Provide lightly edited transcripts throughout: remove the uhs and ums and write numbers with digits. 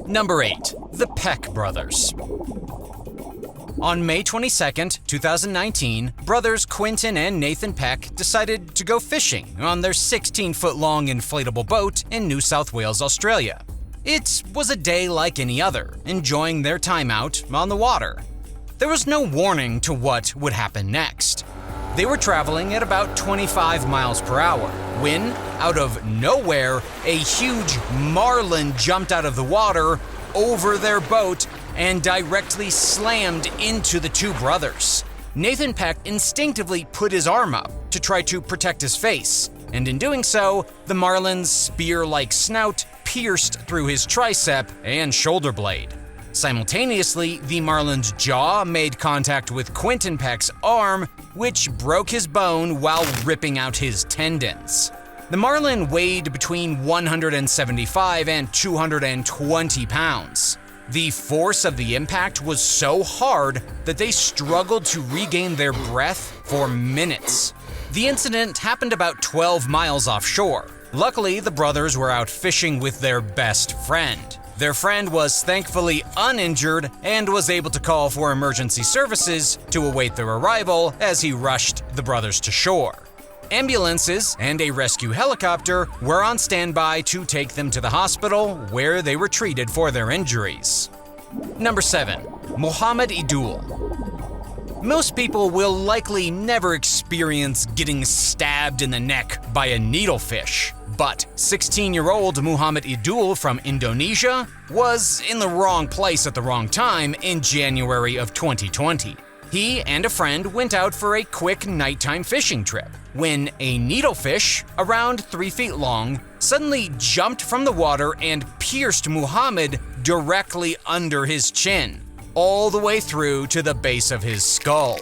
Number 8. The Peck Brothers. On May 22, 2019, brothers Quinton and Nathan Peck decided to go fishing on their 16-foot-long inflatable boat in New South Wales, Australia. It was a day like any other, enjoying their time out on the water. There was no warning to what would happen next. They were traveling at about 25 miles per hour when, out of nowhere, a huge marlin jumped out of the water over their boat and directly slammed into the two brothers. Nathan Peck instinctively put his arm up to try to protect his face, and in doing so, the marlin's spear-like snout pierced through his tricep and shoulder blade. Simultaneously, the marlin's jaw made contact with Quinton Peck's arm, which broke his bone while ripping out his tendons. The marlin weighed between 175 and 220 pounds. The force of the impact was so hard that they struggled to regain their breath for minutes. The incident happened about 12 miles offshore. Luckily, the brothers were out fishing with their best friend. Their friend was thankfully uninjured and was able to call for emergency services to await their arrival as he rushed the brothers to shore. Ambulances and a rescue helicopter were on standby to take them to the hospital where they were treated for their injuries. Number 7. Muhammad Idul. Most people will likely never experience getting stabbed in the neck by a needlefish, but 16-year-old Muhammad Idul from Indonesia was in the wrong place at the wrong time in January of 2020. He and a friend went out for a quick nighttime fishing trip when a needlefish, around 3 feet long, suddenly jumped from the water and pierced Muhammad directly under his chin, all the way through to the base of his skull.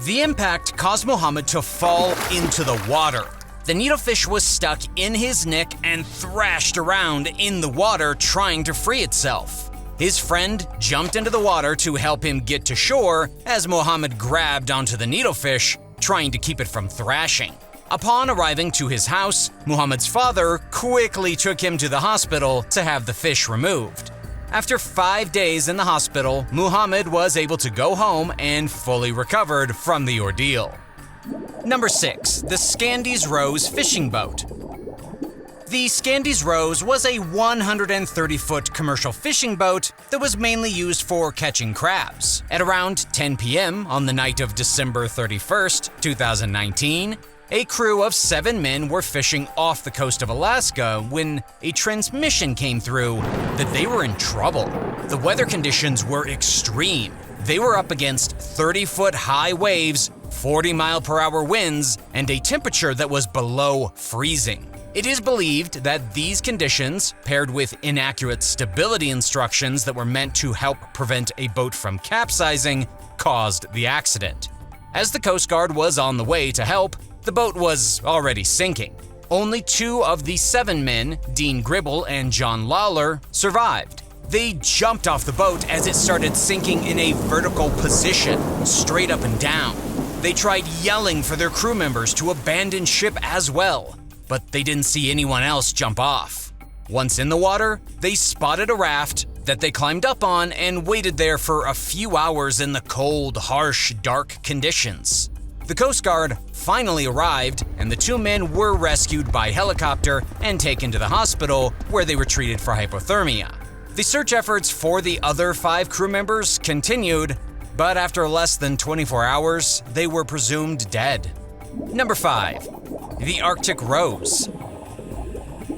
The impact caused Muhammad to fall into the water. The needlefish was stuck in his neck and thrashed around in the water trying to free itself. His friend jumped into the water to help him get to shore as Muhammad grabbed onto the needlefish, trying to keep it from thrashing. Upon arriving to his house, Muhammad's father quickly took him to the hospital to have the fish removed. After 5 days in the hospital, Muhammad was able to go home and fully recovered from the ordeal. Number 6. The Scandies Rose fishing boat. The Scandies Rose was a 130-foot commercial fishing boat that was mainly used for catching crabs. At around 10 p.m. on the night of December 31st, 2019, a crew of 7 men were fishing off the coast of Alaska when a transmission came through that they were in trouble. The weather conditions were extreme. They were up against 30-foot high waves, 40-mile-per-hour winds, and a temperature that was below freezing. It is believed that these conditions, paired with inaccurate stability instructions that were meant to help prevent a boat from capsizing, caused the accident. As the Coast Guard was on the way to help, the boat was already sinking. Only 2 of the 7 men, Dean Gribble and John Lawler, survived. They jumped off the boat as it started sinking in a vertical position, straight up and down. They tried yelling for their crew members to abandon ship as well, but they didn't see anyone else jump off. Once in the water, they spotted a raft that they climbed up on and waited there for a few hours in the cold, harsh, dark conditions. The Coast Guard finally arrived, and the 2 men were rescued by helicopter and taken to the hospital where they were treated for hypothermia. The search efforts for the other 5 crew members continued, but after less than 24 hours, they were presumed dead. Number 5. The Arctic Rose.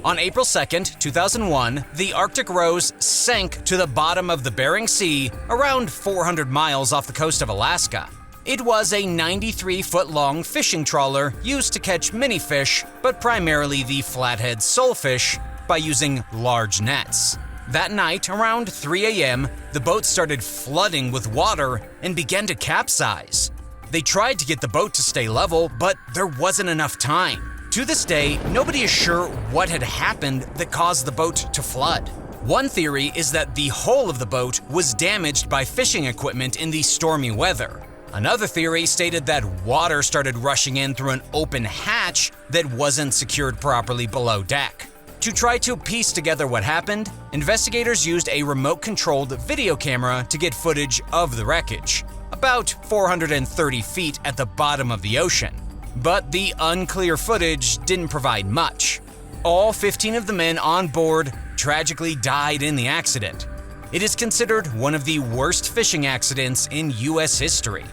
On April 2nd, 2001, the Arctic Rose sank to the bottom of the Bering Sea around 400 miles off the coast of Alaska. It was a 93-foot-long fishing trawler used to catch many fish, but primarily the flathead solefish, by using large nets. That night, around 3 a.m., the boat started flooding with water and began to capsize. They tried to get the boat to stay level, but there wasn't enough time. To this day, nobody is sure what had happened that caused the boat to flood. One theory is that the hull of the boat was damaged by fishing equipment in the stormy weather. Another theory stated that water started rushing in through an open hatch that wasn't secured properly below deck. To try to piece together what happened, investigators used a remote-controlled video camera to get footage of the wreckage, about 430 feet at the bottom of the ocean. But the unclear footage didn't provide much. All 15 of the men on board tragically died in the accident. It is considered one of the worst fishing accidents in U.S. history.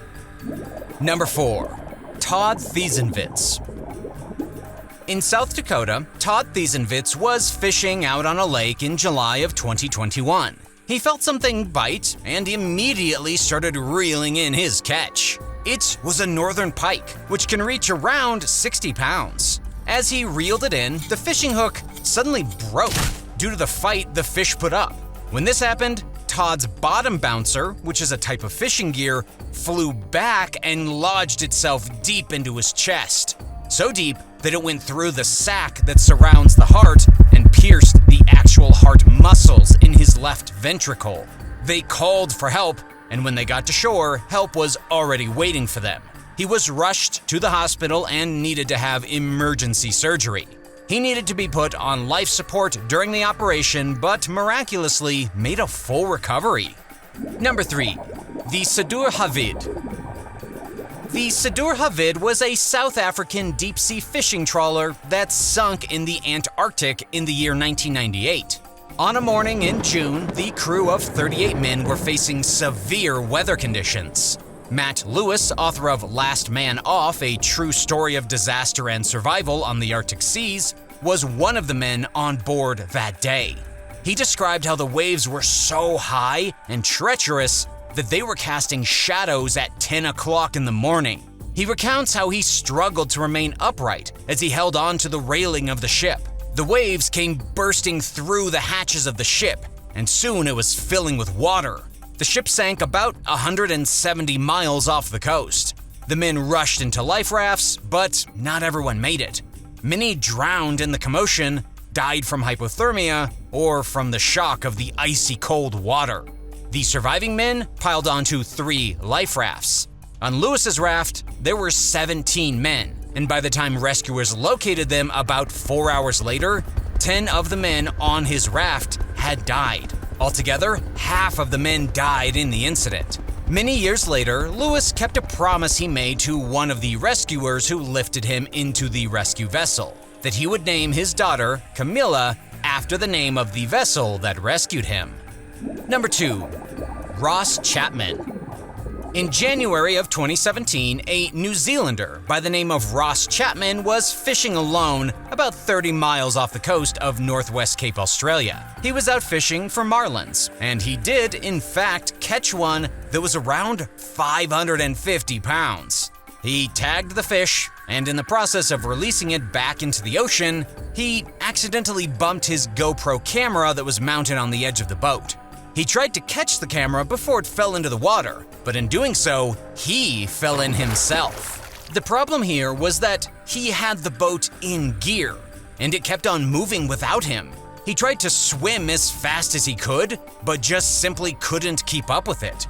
Number 4. Todd Thiesenwitz. In South Dakota, Todd Thiesenwitz was fishing out on a lake in July of 2021. He felt something bite and immediately started reeling in his catch. It was a northern pike, which can reach around 60 pounds. As he reeled it in, the fishing hook suddenly broke due to the fight the fish put up. When this happened, Todd's bottom bouncer, which is a type of fishing gear, flew back and lodged itself deep into his chest. So deep that it went through the sac that surrounds the heart and pierced the actual heart muscles in his left ventricle. They called for help, and when they got to shore, help was already waiting for them. He was rushed to the hospital and needed to have emergency surgery. He needed to be put on life support during the operation, but miraculously made a full recovery. Number 3. The Sudur Havid. The Sudur Havid was a South African deep-sea fishing trawler that sunk in the Antarctic in the year 1998. On a morning in June, the crew of 38 men were facing severe weather conditions. Matt Lewis, author of Last Man Off, a true story of disaster and survival on the Arctic seas, was one of the men on board that day. He described how the waves were so high and treacherous that they were casting shadows at 10 o'clock in the morning. He recounts how he struggled to remain upright as he held on to the railing of the ship. The waves came bursting through the hatches of the ship, and soon it was filling with water. The ship sank about 170 miles off the coast. The men rushed into life rafts, but not everyone made it. Many drowned in the commotion, died from hypothermia, or from the shock of the icy cold water. The surviving men piled onto 3 life rafts. On Lewis's raft, there were 17 men, and by the time rescuers located them about 4 hours later, 10 of the men on his raft had died. Altogether, half of the men died in the incident. Many years later, Lewis kept a promise he made to one of the rescuers who lifted him into the rescue vessel, that he would name his daughter, Camilla, after the name of the vessel that rescued him. Number 2. Ross Chapman. In January of 2017, a New Zealander by the name of Ross Chapman was fishing alone about 30 miles off the coast of Northwest Cape, Australia. He was out fishing for marlins, and he did, in fact, catch one that was around 550 pounds. He tagged the fish, and in the process of releasing it back into the ocean, he accidentally bumped his GoPro camera that was mounted on the edge of the boat. He tried to catch the camera before it fell into the water, but in doing so, he fell in himself. The problem here was that he had the boat in gear, and it kept on moving without him. He tried to swim as fast as he could, but just simply couldn't keep up with it.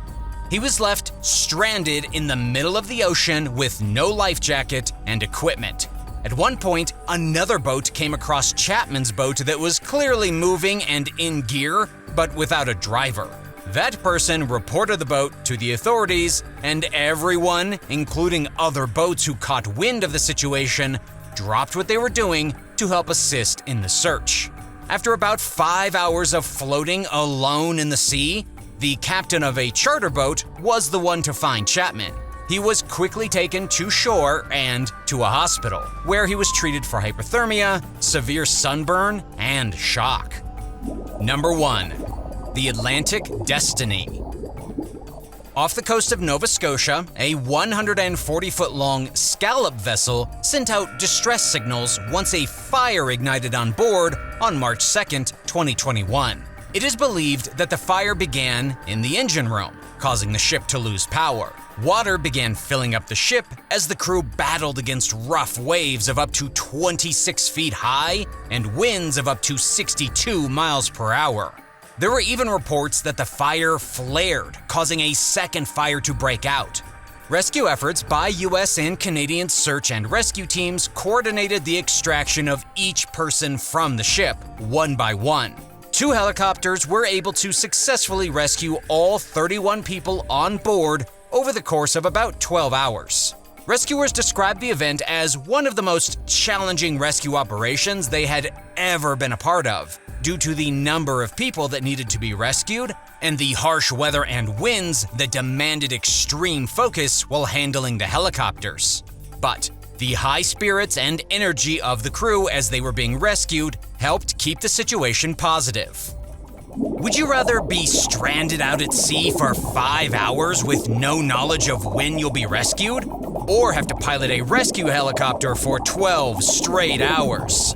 He was left stranded in the middle of the ocean with no life jacket and equipment. At one point, another boat came across Chapman's boat that was clearly moving and in gear, but without a driver. That person reported the boat to the authorities, and everyone, including other boats who caught wind of the situation, dropped what they were doing to help assist in the search. After about 5 hours of floating alone in the sea, the captain of a charter boat was the one to find Chapman. He was quickly taken to shore and to a hospital, where he was treated for hypothermia, severe sunburn, and shock. Number 1. The Atlantic Destiny. Off the coast of Nova Scotia, a 140-foot-long scallop vessel sent out distress signals once a fire ignited on board on March 2, 2021. It is believed that the fire began in the engine room, causing the ship to lose power. Water began filling up the ship as the crew battled against rough waves of up to 26 feet high and winds of up to 62 miles per hour. There were even reports that the fire flared, causing a second fire to break out. Rescue efforts by U.S. and Canadian search and rescue teams coordinated the extraction of each person from the ship, one by one. 2 helicopters were able to successfully rescue all 31 people on board over the course of about 12 hours. Rescuers described the event as one of the most challenging rescue operations they had ever been a part of, due to the number of people that needed to be rescued and the harsh weather and winds that demanded extreme focus while handling the helicopters. But the high spirits and energy of the crew as they were being rescued helped keep the situation positive. Would you rather be stranded out at sea for 5 hours with no knowledge of when you'll be rescued? Or have to pilot a rescue helicopter for 12 straight hours?